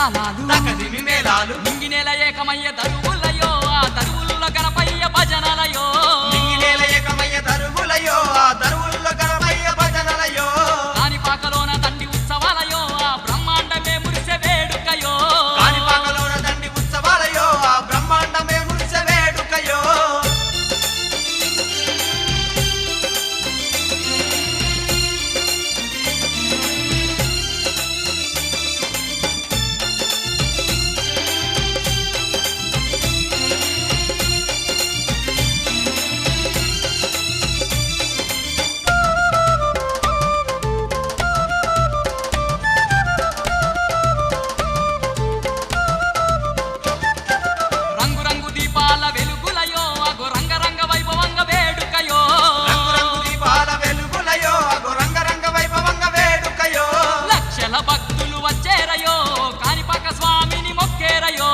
తాళాలు తకదిమి మేళాలు నింగినేల ఏకమయ్య దరువులయో ఆ దరువుల్లో గణపయ్య భజనలయో నింగినేల ఏకమయ్య దరువులయో ఆ దరువుల్లో గణపయ్య భజనలయో కాణిపాకలోన దండి ఉత్సవాలయో ఆ బ్రహ్మాండమే మురిసె వేడుకయో కాణిపాకలోన దండి ఉత్సవాలయో ఆ బ్రహ్మాండమే మురిసె వేడుకయో రంగు రంగు దీపాల వెలుగులయో అగో రంగరంగ వైభవంగ వేడుకయో రంగు రంగు దీపాల వెలుగులయో అగో రంగరంగ వైభవంగ వేడుకయో లక్షల భక్తులు వచ్చేరయో కాణిపాక స్వామిని మొక్కేరయో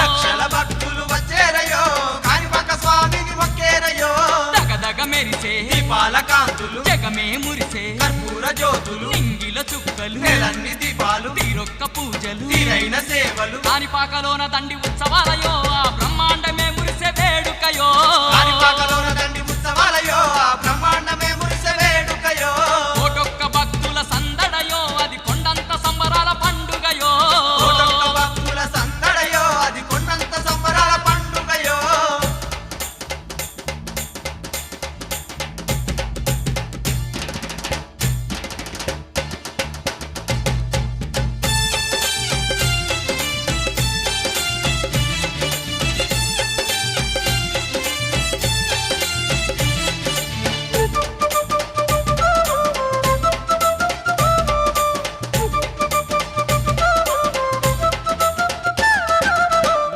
లక్షల భక్తులు వచ్చేరయో కాణిపాక స్వామిని మొక్కేరయో దగదగ మెరిసే దీపాల కాంతులు జగమే మురిసే కర్పూర జ్యోతులు నింగిల చుక్కలు నెలన్ని దీపాలు తీరొక్క పూజలు తీరైన సేవలు కాణిపాకలోన దండి ఉత్సవాలయో ఆ బ్రహ్మాండమే మురిసె వేడుకయో కాణిపాకలోన దండి ఉత్సవాలయో ఆ బ్రహ్మాండమే మురిసె వేడుకయో కోటొక్క భక్తుల సందడయో అది కొండంత సంబరాల పండుగయో కోటొక్క భక్తుల సందడయో అది కొండంత సంబరాల పండుగయో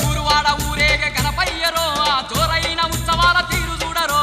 ఊరువాడ ఊరేగ గణపయ్యరో ఆ జోరైన ఉత్సవాల తీరు చూడరో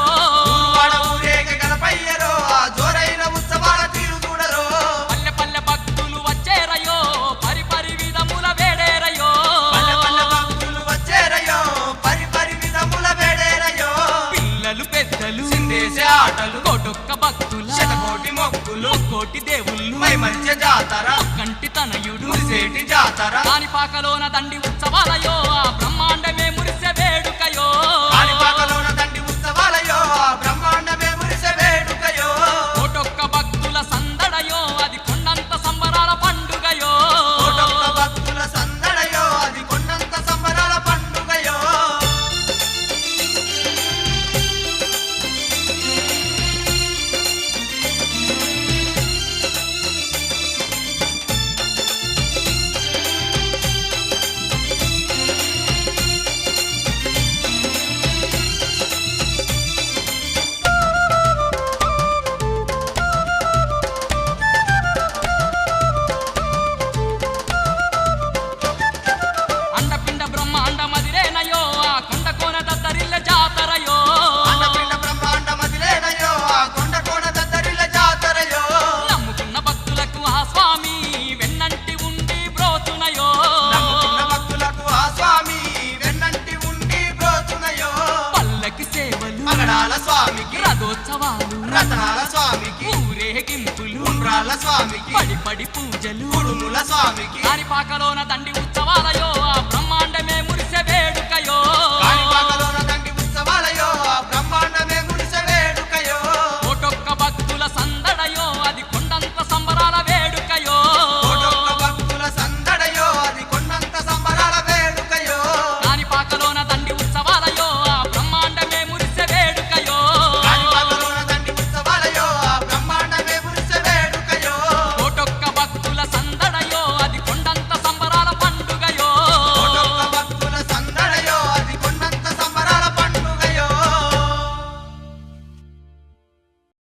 ఊరువాడ ఊరేగ గణపయ్యరో ఆ జోరైన ఉత్సవాల తీరు చూడరో పల్లె పల్లె భక్తులు వచ్చేరయో పరిపరి విధముల వేడేరయో పల్లె పల్లె భక్తులు వచ్చేరయో పరి విధముల వేడేరయో పిల్లలు పెద్దలు సిందేసే ఆటలు కోటొక్క భక్తుల శతకోటి మొక్కులు కోటి దేవుళ్ళు మై మంచి జాతర కంటి తనయుడు మురిసేటి జాతర కాణిపాకలోన దండి ఉత్సవాలయో ఆ బ్రహ్మాండమే మురిసె వేడుకయో కాణిపాకలోన దండి ఉత్సవాలయో ఆ బ్రహ్మాండమే మురిసె వేడుకయో కోటొక్క భక్తుల సందడయో అది కొండంత సంబరాల పండుగయో కోటొక్క భక్తుల సందడయో అది కొండంత సంబరాల పండుగయో అండపిండ బ్రహ్మాండ మదిరేనయో ఆ కొండ కోన దద్దరిల్ల జాతరయో అండపిండ బ్రహ్మాండ మదిలేనయో ఆ కొండ కోన దద్దరిల్ల జాతరయో నమ్ముకున్న భక్తులకు ఆ స్వామి వెన్నంటి ఉండి బ్రోచునయో నమ్ముకున్న భక్తులకు ఆ స్వామి వెన్నంటి ఉండి బ్రోచునయో పల్లకి సేవలు మగడాల స్వామికి రథోత్సవాలు రతనాల స్వామికి ఊరేగింపులు ఉండ్రాళ్ళ స్వామికి పడి పడి పూజలు కుడుముల స్వామికి కాణిపాకలోన దండి ఉత్సవాలయో ఆ బ్రహ్మాండమే మురిసె వేడుకయో కాణిపాకలో